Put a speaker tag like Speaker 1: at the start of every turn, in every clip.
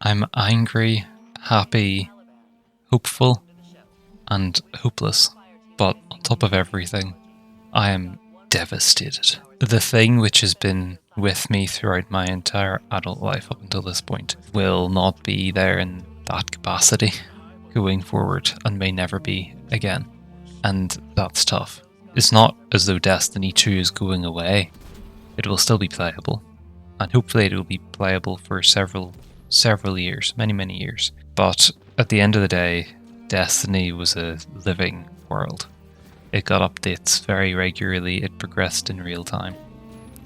Speaker 1: I'm angry, happy, hopeful, and hopeless. But on top of everything, I am devastated. The thing which has been with me throughout my entire adult life up until this point will not be there in that capacity going forward and may never be again. And that's tough. It's not as though Destiny 2 is going away. It will still be playable. And hopefully it will be playable for several years, many years. But at the end of the day, Destiny was a living world. It got updates very regularly, it progressed in real time.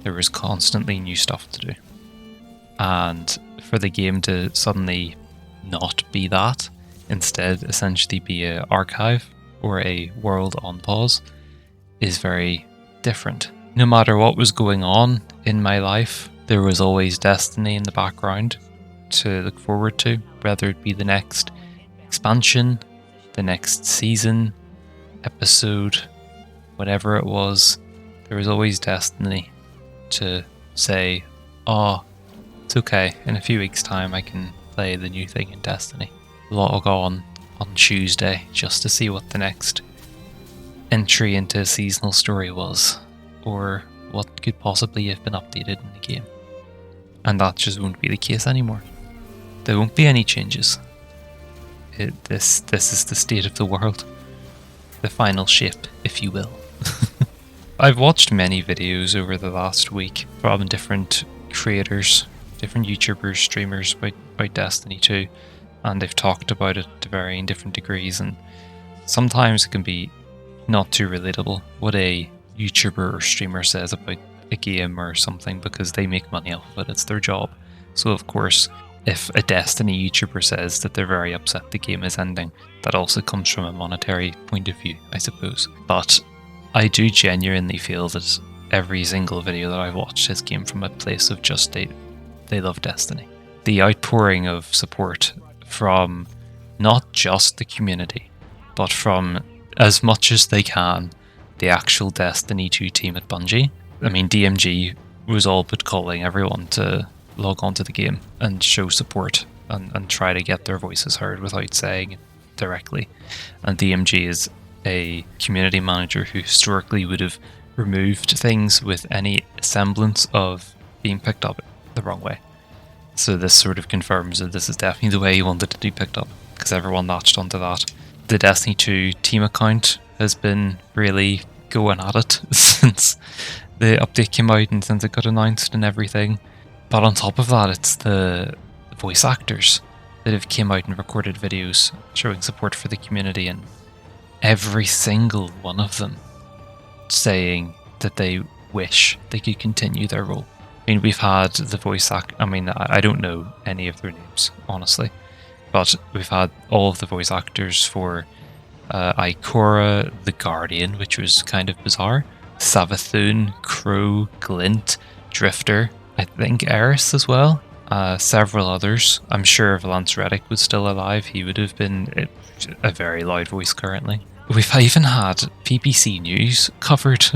Speaker 1: There was constantly new stuff to do. And for the game to suddenly not be that, instead essentially be an archive or a world on pause, is very different. No matter what was going on in my life, there was always Destiny in the background to look forward to, whether it be the next expansion, the next season, episode, whatever it was. There was always Destiny to say, oh, it's okay, in a few weeks' time I can play the new thing in Destiny. Log on Tuesday just to see what the next entry into a seasonal story was, or what could possibly have been updated in the game. And that just won't be the case anymore. There won't be any changes. This is the state of the world. The final shape, if you will. I've watched many videos over the last week from different creators, different YouTubers, streamers about Destiny 2, and they've talked about it to varying different degrees, and sometimes it can be not too relatable what a YouTuber or streamer says about a game or something, because they make money off of it, it's their job. So of course, if a Destiny YouTuber says that they're very upset the game is ending, that also comes from a monetary point of view, I suppose. But I do genuinely feel that every single video that I've watched has came from a place of just they love Destiny. The outpouring of support from not just the community, but from, as much as they can, the actual Destiny 2 team at Bungie. I mean, DMG was all but calling everyone to log on to the game and show support and try to get their voices heard without saying it directly. And DMG is a community manager who historically would have removed things with any semblance of being picked up the wrong way. So this sort of confirms that this is definitely the way he wanted it to be picked up, because everyone latched onto that. The Destiny 2 team account has been really going at it since the update came out and since it got announced and everything. But on top of that, it's the voice actors that have came out and recorded videos showing support for the community, and every single one of them saying that they wish they could continue their role. I mean, we've had the voice I don't know any of their names, honestly, but we've had all of the voice actors for Ikora, the Guardian, which was kind of bizarre, Savathun, Crow, Glint, Drifter, I think Eris as well, several others. I'm sure if Lance Reddick was still alive, he would have been a very loud voice currently. We've even had PPC News covered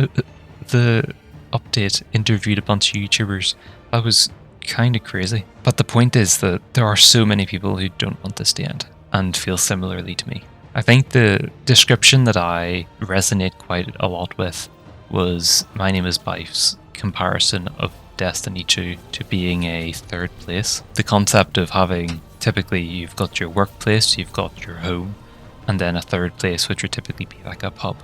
Speaker 1: the update, interviewed a bunch of YouTubers. That was kind of crazy. But the point is that there are so many people who don't want this to end and feel similarly to me. I think the description that I resonate quite a lot with was My Name is Bife's comparison of Destiny 2 to being a third place. The concept of having, typically you've got your workplace, you've got your home, and then a third place which would typically be like a pub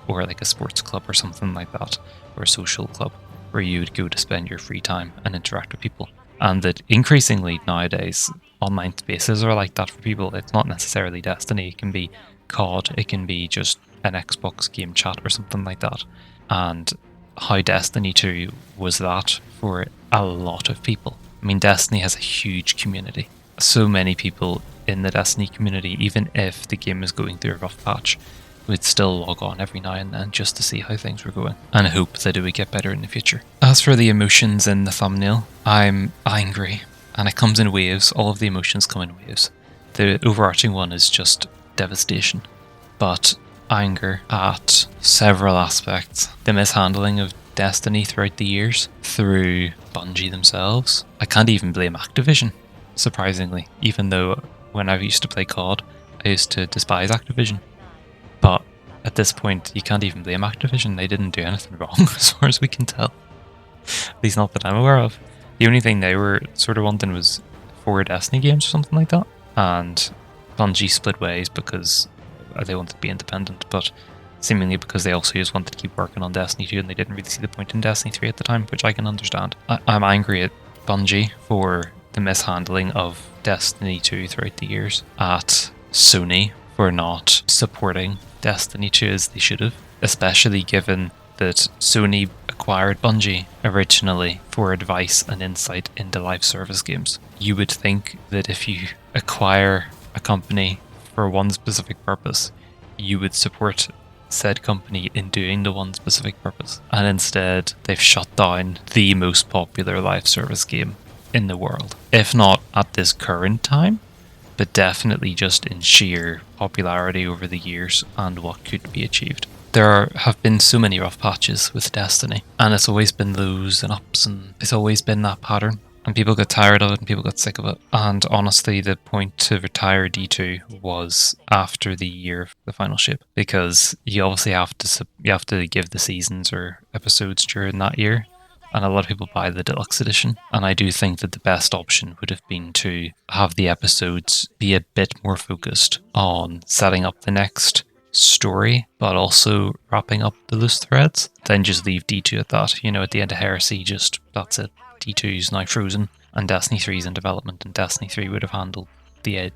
Speaker 1: or like a sports club or something like that, or a social club where you would go to spend your free time and interact with people. And that increasingly nowadays online spaces are like that for people. It's not necessarily Destiny, it can be COD, it can be just an Xbox game chat or something like that. And how Destiny 2 was that for a lot of people. I mean, Destiny has a huge community. So many people in the Destiny community, even if the game is going through a rough patch, would still log on every now and then just to see how things were going and hope that it would get better in the future. As for the emotions in the thumbnail, I'm angry, and it comes in waves. All of the emotions come in waves. The overarching one is just devastation, but anger at several aspects. The mishandling of Destiny throughout the years through Bungie themselves. I can't even blame Activision. surprisingly, even though when I used to play COD, I used to despise Activision. But at this point, you can't even blame Activision. They didn't do anything wrong, as far as we can tell. At least not that I'm aware of. The only thing they were sort of wanting was 4 Destiny games or something like that. And Bungie split ways because they wanted to be independent, but seemingly because they also just wanted to keep working on Destiny 2 and they didn't really see the point in Destiny 3 at the time, which I can understand. I'm angry at Bungie for the mishandling of Destiny 2 throughout the years, at Sony for not supporting Destiny 2 as they should have, especially given that Sony acquired Bungie originally for advice and insight into live service games. You would think that if you acquire a company for one specific purpose, you would support said company in doing the one specific purpose. And instead, they've shut down the most popular live service game in the world. If not at this current time, but definitely just in sheer popularity over the years and what could be achieved. There have been so many rough patches with Destiny, and it's always been lows and ups, and it's always been that pattern. And people got tired of it and people got sick of it. And honestly, the point to retire D2 was after the year of the final ship, because you obviously have to give the seasons or episodes during that year. And a lot of people buy the deluxe edition. And I do think that the best option would have been to have the episodes be a bit more focused on setting up the next story, but also wrapping up the loose threads. Then just leave D2 at that. You know, at the end of Heresy, just that's it. D2 is now frozen, and Destiny 3 is in development, and Destiny 3 would have handled the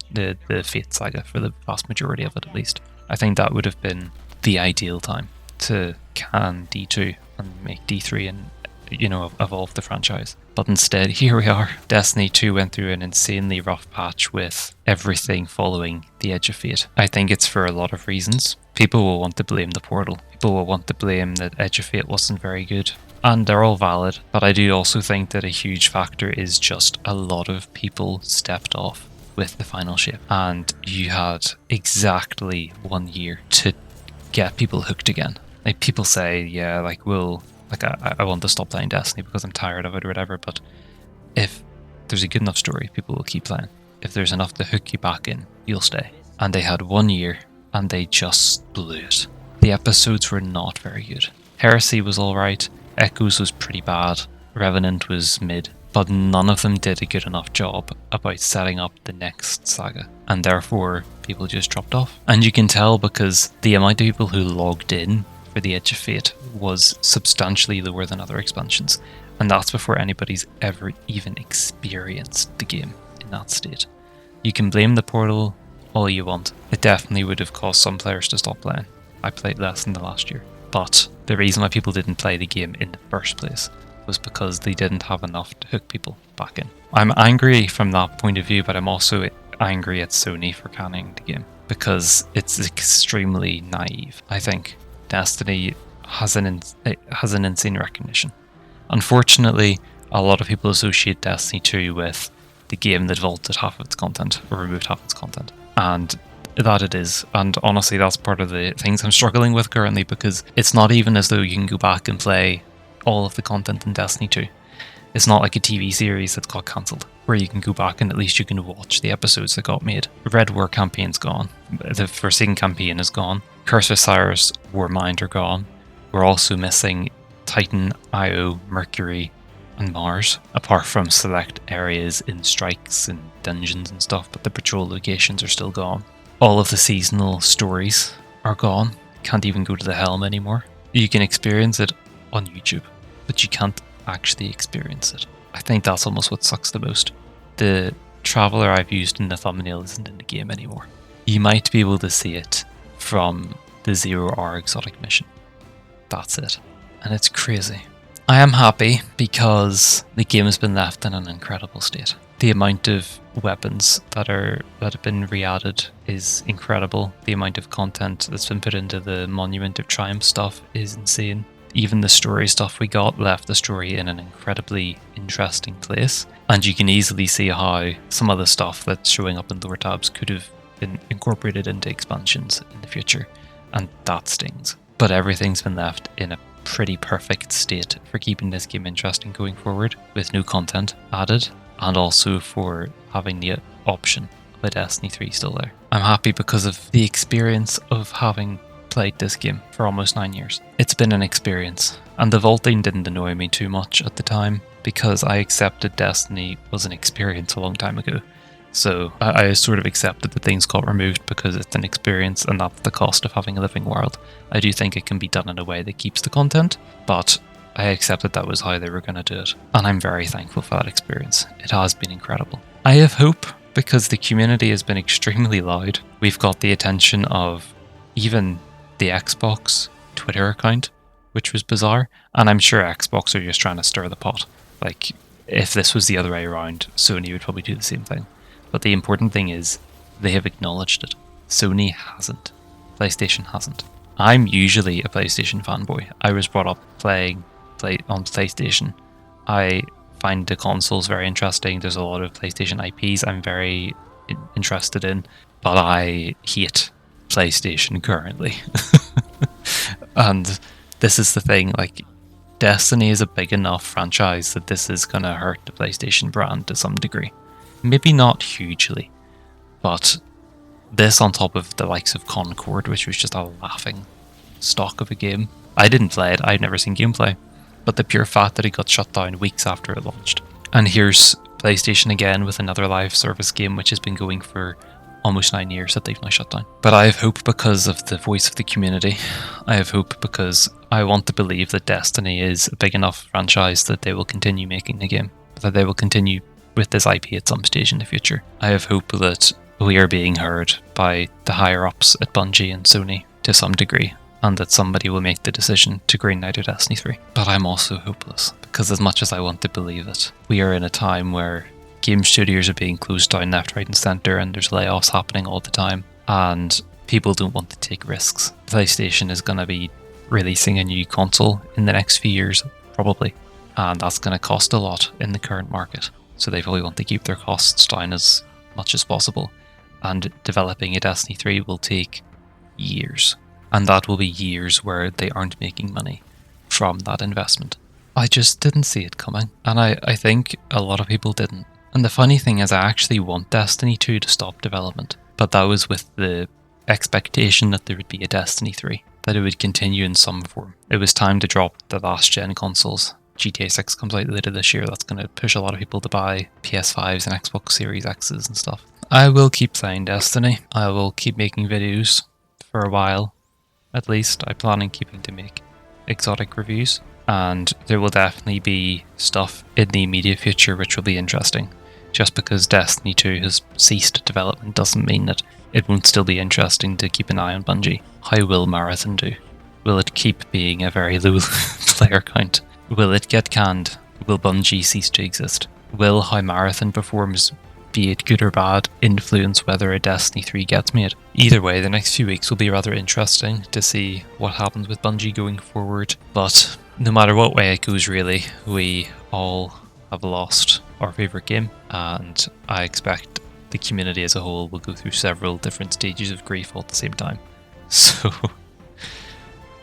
Speaker 1: Fate saga for the vast majority of it, at least. I think that would have been the ideal time to can D2 and make D3 and, you know, evolve the franchise. But instead, here we are. Destiny 2 went through an insanely rough patch with everything following the Edge of Fate. I think it's for a lot of reasons. People will want to blame the portal. People will want to blame that Edge of Fate wasn't very good. And they're all valid. But I do also think that a huge factor is just a lot of people stepped off with the final ship. And you had exactly 1 year to get people hooked again. Like, people say, yeah, like, I want to stop playing Destiny because I'm tired of it or whatever, but if there's a good enough story, people will keep playing. If there's enough to hook you back in, you'll stay. And they had 1 year, and they just blew it. The episodes were not very good. Heresy was alright, Echoes was pretty bad, Revenant was mid, but none of them did a good enough job about setting up the next saga, and therefore people just dropped off. And you can tell because the amount of people who logged in for the Edge of Fate was substantially lower than other expansions, and that's before anybody's ever even experienced the game in that state. You can blame the portal all you want. It definitely would have caused some players to stop playing. I played less than the last year. But the reason why people didn't play the game in the first place was because they didn't have enough to hook people back in. I'm angry from that point of view, but I'm also angry at Sony for canning the game because it's extremely naive. I think Destiny has an insane recognition. Unfortunately, a lot of people associate Destiny 2 with the game that vaulted half of its content or removed half its content. And that it is. And honestly, that's part of the things I'm struggling with currently, because it's not even as though you can go back and play all of the content in Destiny 2. It's not like a TV series that got cancelled, where you can go back and at least you can watch the episodes that got made. Red War campaign's gone. The Forsaken campaign is gone. Curse of Osiris, Warmind are gone. We're also missing Titan, Io, Mercury, and Mars, apart from select areas in strikes and dungeons and stuff, but the patrol locations are still gone. All of the seasonal stories are gone. Can't even go to the Helm anymore. You can experience it on YouTube, but you can't actually experience it. I think that's almost what sucks the most. The Traveler I've used in the thumbnail isn't in the game anymore. You might be able to see it from the 0R exotic mission. That's it. And it's crazy. I am happy because the game has been left in an incredible state. The amount of weapons that have been re-added is incredible. The amount of content that's been put into the Monument of Triumph stuff is insane. Even the story stuff we got left the story in an incredibly interesting place. And you can easily see how some of the stuff that's showing up in lower tabs could have been incorporated into expansions in the future. And that stings. But everything's been left in a pretty perfect state for keeping this game interesting going forward, with new content added, and also for having the option of a Destiny 3 still there. I'm happy because of the experience of having played this game for almost 9 years. It's been an experience, and the vaulting didn't annoy me too much at the time because I accepted Destiny was an experience a long time ago. So I sort of accepted that things got removed because it's an experience and that's the cost of having a living world. I do think it can be done in a way that keeps the content, but I accepted that was how they were going to do it. And I'm very thankful for that experience. It has been incredible. I have hope because the community has been extremely loud. We've got the attention of even the Xbox Twitter account, which was bizarre. And I'm sure Xbox are just trying to stir the pot. Like, if this was the other way around, Sony would probably do the same thing. But the important thing is, they have acknowledged it. Sony hasn't. PlayStation hasn't. I'm usually a PlayStation fanboy. I was brought up playing on PlayStation. I find the consoles very interesting. There's a lot of PlayStation IPs I'm very interested in, but I hate PlayStation currently. And this is the thing, like, Destiny is a big enough franchise that this is going to hurt the PlayStation brand to some degree. Maybe not hugely, but this on top of the likes of Concord, which was just a laughing stock of a game. I didn't play it, I'd never seen gameplay, but the pure fact that it got shut down weeks after it launched. And here's PlayStation again with another live service game which has been going for almost 9 years that they've now shut down. But I have hope because of the voice of the community. I have hope because I want to believe that Destiny is a big enough franchise that they will continue making the game, that they will continue with this IP at some stage in the future. I have hope that we are being heard by the higher ups at Bungie and Sony to some degree, and that somebody will make the decision to greenlight a Destiny 3. But I'm also hopeless, because as much as I want to believe it, we are in a time where game studios are being closed down left, right and centre, and there's layoffs happening all the time, and people don't want to take risks. PlayStation is going to be releasing a new console in the next few years, probably, and that's going to cost a lot in the current market. So they probably want to keep their costs down as much as possible. And developing a Destiny 3 will take years. And that will be years where they aren't making money from that investment. I just didn't see it coming. And I think a lot of people didn't. And the funny thing is I actually want Destiny 2 to stop development. But that was with the expectation that there would be a Destiny 3. That it would continue in some form. It was time to drop the last gen consoles. GTA 6 comes out later this year. That's going to push a lot of people to buy PS5s and Xbox Series X's and stuff. I will keep playing Destiny. I will keep making videos for a while, at least. I plan on keeping to make exotic reviews. And there will definitely be stuff in the immediate future which will be interesting. Just because Destiny 2 has ceased development doesn't mean that it won't still be interesting to keep an eye on Bungie. How will Marathon do? Will it keep being a very low player count? Will it get canned? Will Bungie cease to exist? Will how Marathon performs, be it good or bad, influence whether a Destiny 3 gets made? Either way, the next few weeks will be rather interesting to see what happens with Bungie going forward. But no matter what way it goes really, we all have lost our favourite game, and I expect the community as a whole will go through several different stages of grief all at the same time. So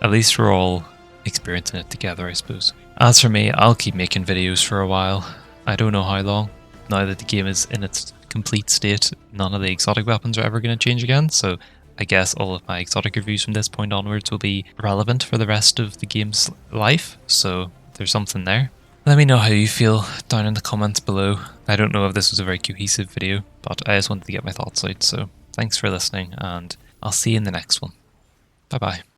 Speaker 1: at least we're all experiencing it together, I suppose. As for me, I'll keep making videos for a while. I don't know how long. Now that the game is in its complete state, none of the exotic weapons are ever going to change again, so I guess all of my exotic reviews from this point onwards will be relevant for the rest of the game's life, so there's something there. Let me know how you feel down in the comments below. I don't know if this was a very cohesive video, but I just wanted to get my thoughts out, so thanks for listening, and I'll see you in the next one. Bye bye.